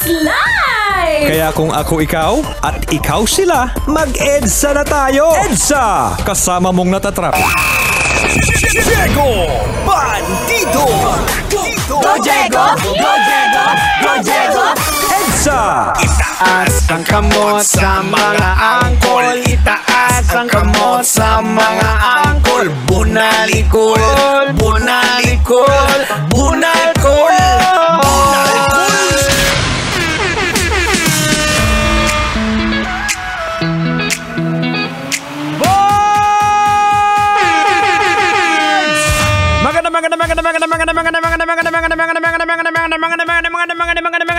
Live! Kaya kung ako ikaw at ikaw sila, mag-EDSA na tayo! EDSA! Kasama mong natatrap. Diego Bandido! Go Diego! Go Diego! Go Diego! EDSA! Itaas ang kamot sa mga angkol. Itaas ang kamot sa mga angkol. Bunalikol, bunalikol, bunalikol, bunalikol.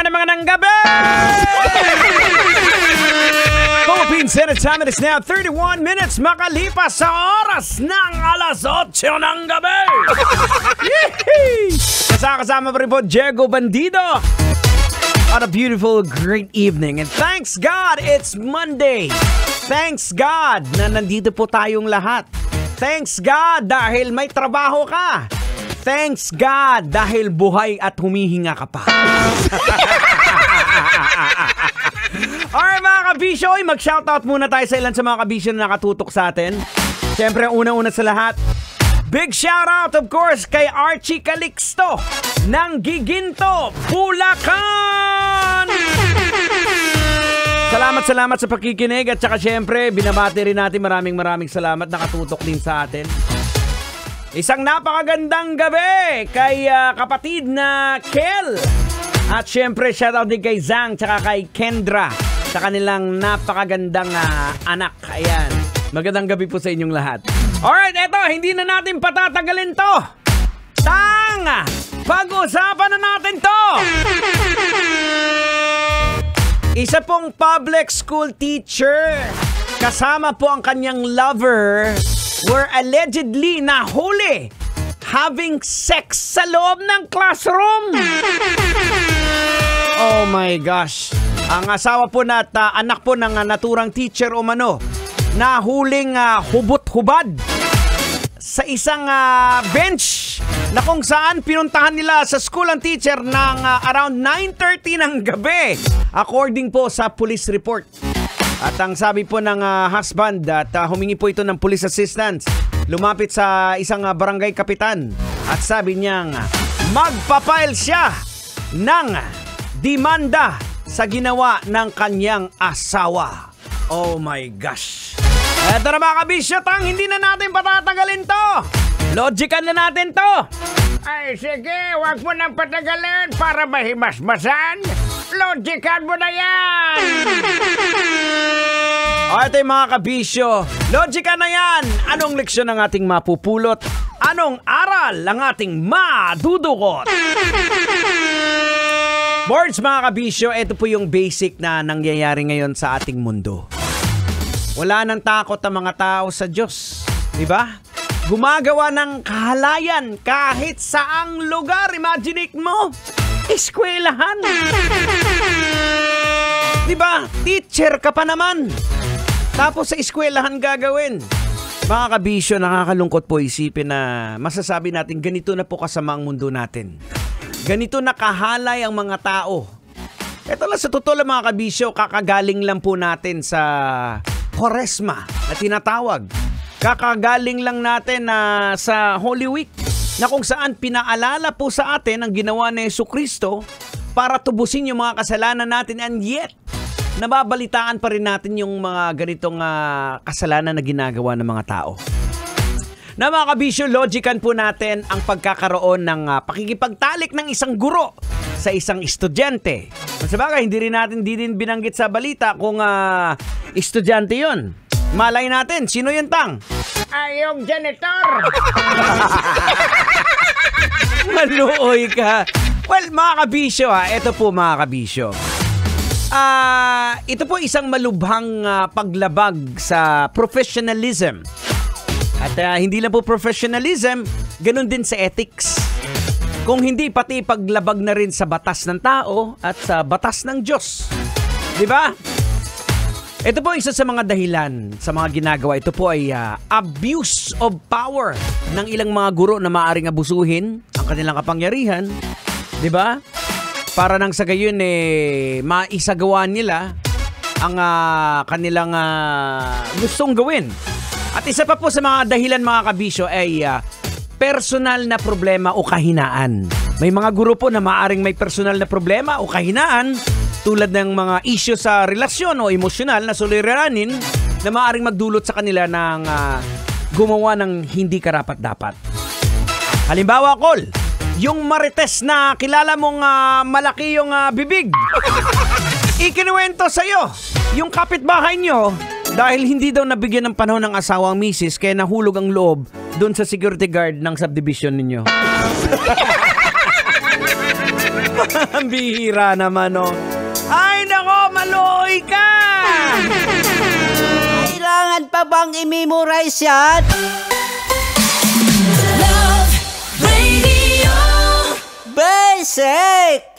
Magandang gabi! Philippine Standard Time, it is now 31 minutes makalipas sa oras ng alas 8 ng gabi. Kasama pa rin po Diego Bandido on a beautiful, great evening. And thanks God, it's Monday. Thanks God na nandito po tayong lahat. Thanks God dahil may trabaho ka. Thanks God dahil buhay at humihinga ka pa. Alright mga kabisyo, mag-shoutout muna tayo sa ilan sa mga kabisyo na nakatutok sa atin. Siyempre, unang-una sa lahat, big shoutout of course kay Archie Calixto ng Giginto, Bulacan! Salamat sa pakikinig at saka siyempre, binabati rin natin maraming salamat nakatutok din sa atin. Isang napakagandang gabi kay kapatid na Kel. At syempre, shoutout din kay Zang tsaka kay Kendra sa kanilang napakagandang anak. Ayan. Magandang gabi po sa inyong lahat. Alright, eto, hindi na natin patatagalin to. Pag-usapan na natin to. Isa pong public school teacher kasama po ang kanyang lover were allegedly nahuli having sex sa loob ng classroom. Oh my gosh. Ang asawa po na at anak po ng naturang teacher umano nahuling hubot-hubad sa isang bench na kung saan pinuntahan nila sa school ang teacher ng around 9:30 ng gabi according po sa police report. At ang sabi po ng husband at humingi po ito ng police assistance, lumapit sa isang barangay kapitan at sabi niyang magpapile siya ng demanda sa ginawa ng kanyang asawa. Oh my gosh. Eto na mga kabisyo, hindi na natin patatagalin to. Logican na natin to. Ay sige, wag mo nang patagalin para mahimasmasan. Logican mo na yan. Ito yung mga kabisyo. Logican na yan. Anong leksyon ang ating mapupulot? Anong aral ang ating madudukot? Boards mga kabisyo, ito po yung basic na nangyayari ngayon sa ating mundo. Wala nang takot ang mga tao sa Diyos. Diba? Gumagawa ng kahalayan kahit saang lugar. Imagine mo, eskwelahan. Diba? Teacher ka pa naman. Tapos sa eskwelahan gagawin. Mga kabisyo, nakakalungkot po isipin na masasabi natin ganito na po kasama ang mundo natin. Ganito nakahalay ang mga tao. Ito lang sa totoo lang mga kabisyo, kakagaling lang po natin sa Quaresma na tinatawag. Kakagaling lang natin sa Holy Week na kung saan pinaalala po sa atin ang ginawa ni Jesucristo para tubusin yung mga kasalanan natin, and yet nababalitaan pa rin natin yung mga ganitong kasalanan na ginagawa ng mga tao. Na mga kabisyo, logican po natin ang pagkakaroon ng pakikipagtalik ng isang guro sa isang estudyante. Masabagay, hindi din binanggit sa balita kung estudyante yun. Malay natin, sino yun tang? Ay, yung janitor! Maluoy ka. Well, mga kabisyo ito po mga kabisyo. Ito po isang malubhang paglabag sa professionalism. At hindi lang po professionalism, ganun din sa ethics. Kung hindi, pati paglabag na rin sa batas ng tao at sa batas ng Diyos. Diba? Ito po isa sa mga dahilan sa mga ginagawa. Ito po ay abuse of power ng ilang mga guro na maaaring abusuhin ang kanilang kapangyarihan. Diba? para nang sa gayon maisagawa nila ang kanilang gustong gawin. At isa pa po sa mga dahilan mga kabisyo ay personal na problema o kahinaan. May mga guro po na maaring may personal na problema o kahinaan tulad ng mga issue sa relasyon o emosyonal na suliranin na maaring magdulot sa kanila ng gumawa ng hindi karapat-dapat. Halimbawa, Col, yung marites na kilala mong malaki yung bibig. Ikinuwento sa'yo, yung kapitbahay nyo, dahil hindi daw nabigyan ng panahon ng asawang misis, kaya nahulog ang loob doon sa security guard ng subdivision ninyo. Ang bihira naman, oh. Ay, nako, maluoy ka! Kailangan pa bang i-memorize yan? Love Radio Basic!